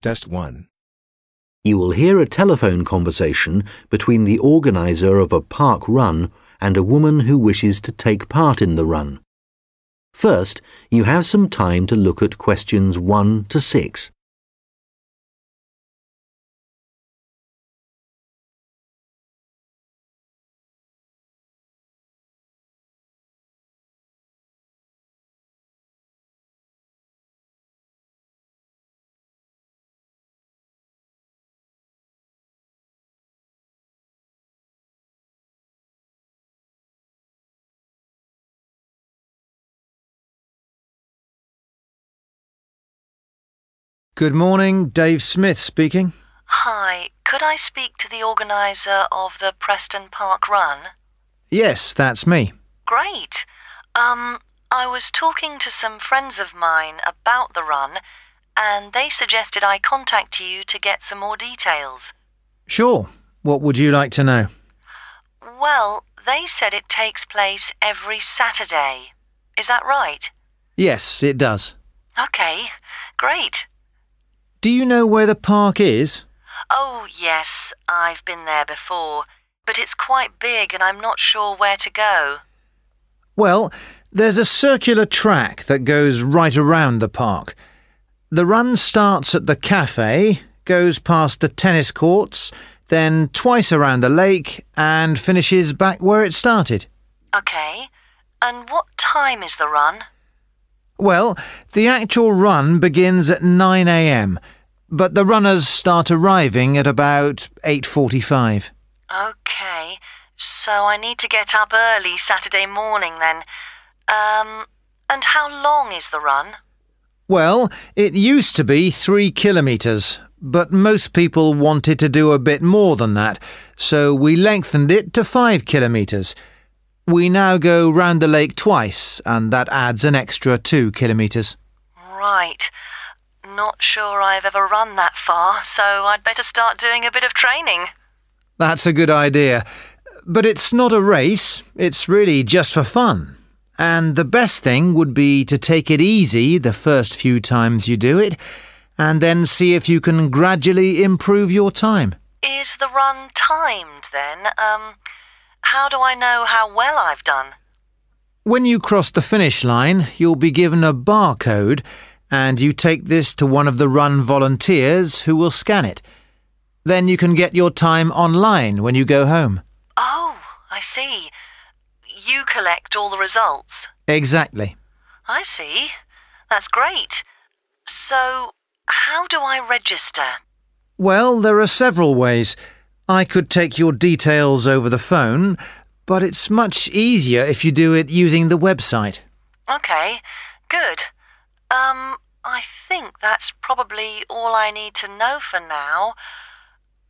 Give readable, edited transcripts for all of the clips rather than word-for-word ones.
Test 1. You will hear a telephone conversation between the organizer of a park run and a woman who wishes to take part in the run. First, you have some time to look at questions 1 to 6. Good morning, Dave Smith speaking. Hi, could I speak to the organiser of the Preston Park Run? Yes, that's me. Great. I was talking to some friends of mine about the run, and they suggested I contact you to get some more details. Sure. What would you like to know? Well, they said it takes place every Saturday. Is that right? Yes, it does. OK, great. Do you know where the park is? Oh, yes, I've been there before, but it's quite big and I'm not sure where to go. Well, there's a circular track that goes right around the park. The run starts at the cafe, goes past the tennis courts, then twice around the lake and finishes back where it started. OK, and what time is the run? Well, the actual run begins at 9 a.m, but the runners start arriving at about 8:45. OK, so I need to get up early Saturday morning then. And how long is the run? Well, it used to be 3 kilometres, but most people wanted to do a bit more than that, so we lengthened it to 5 kilometres. We now go round the lake twice, and that adds an extra 2 kilometres. Right. Not sure I've ever run that far, so I'd better start doing a bit of training. That's a good idea. But it's not a race, it's really just for fun. And the best thing would be to take it easy the first few times you do it, and then see if you can gradually improve your time. Is the run timed then? How do I know how well I've done? When you cross the finish line, you'll be given a barcode, and you take this to one of the run volunteers who will scan it. Then you can get your time online when you go home. Oh, I see. You collect all the results? Exactly. I see. That's great. So, how do I register? Well, there are several ways. I could take your details over the phone, but it's much easier if you do it using the website. OK, good. I think that's probably all I need to know for now.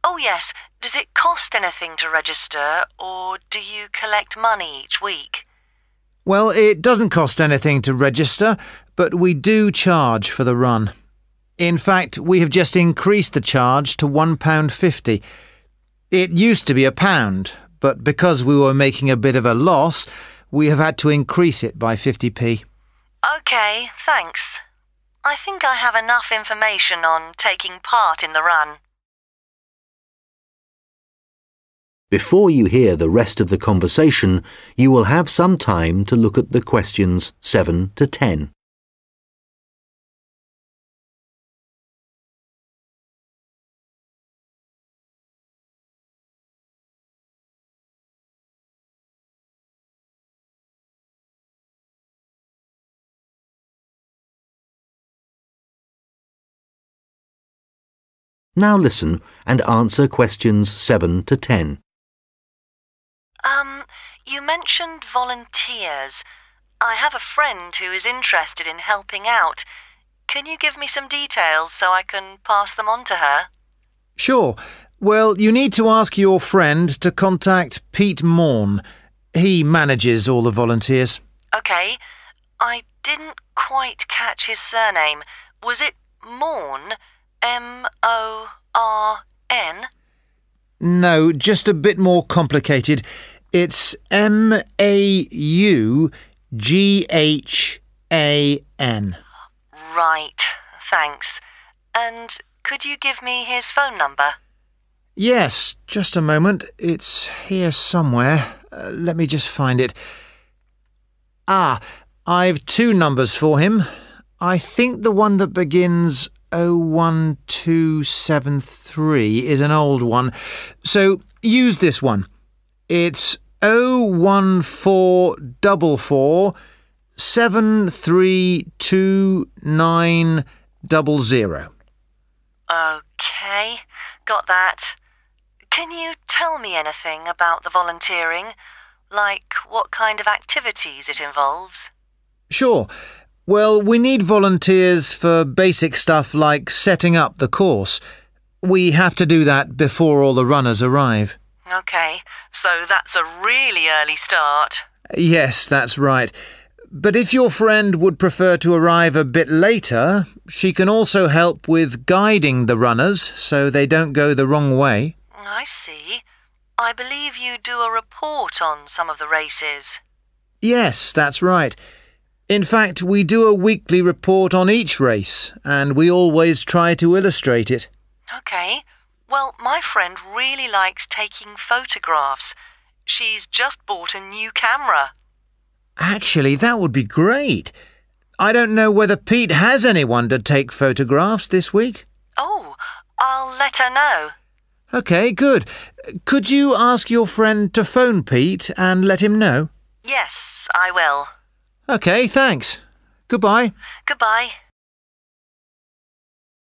Oh yes, does it cost anything to register, or do you collect money each week? Well, it doesn't cost anything to register, but we do charge for the run. In fact, we have just increased the charge to £1.50. It used to be £1, but because we were making a bit of a loss, we have had to increase it by 50p. OK, thanks. I think I have enough information on taking part in the run. Before you hear the rest of the conversation, you will have some time to look at the questions 7 to 10. Now listen and answer questions 7 to 10. You mentioned volunteers. I have a friend who is interested in helping out. Can you give me some details so I can pass them on to her? Sure. Well, you need to ask your friend to contact Pete Morn. He manages all the volunteers. OK. I didn't quite catch his surname. Was it Morn? M-O-R-N? No, just a bit more complicated. It's M-A-U-G-H-A-N. Right, thanks. And Could you give me his phone number? Yes, just a moment. It's here somewhere. Let me just find it. I've 2 numbers for him. I think the one that begins 01273 is an old one, so use this one. It's 01444 732900. OK, got that. Can you tell me anything about the volunteering? Like what kind of activities it involves? Sure. Well, we need volunteers for basic stuff like setting up the course. We have to do that before all the runners arrive. OK, so that's a really early start. Yes, that's right. But if your friend would prefer to arrive a bit later, she can also help with guiding the runners so they don't go the wrong way. I see. I believe you do a report on some of the races. Yes, that's right. In fact, we do a weekly report on each race, and we always try to illustrate it. OK. Well, my friend really likes taking photographs. She's just bought a new camera. Actually, that would be great. I don't know whether Pete has anyone to take photographs this week. Oh, I'll let her know. OK, good. Could you ask your friend to phone Pete and let him know? Yes, I will. OK, thanks. Goodbye. Goodbye.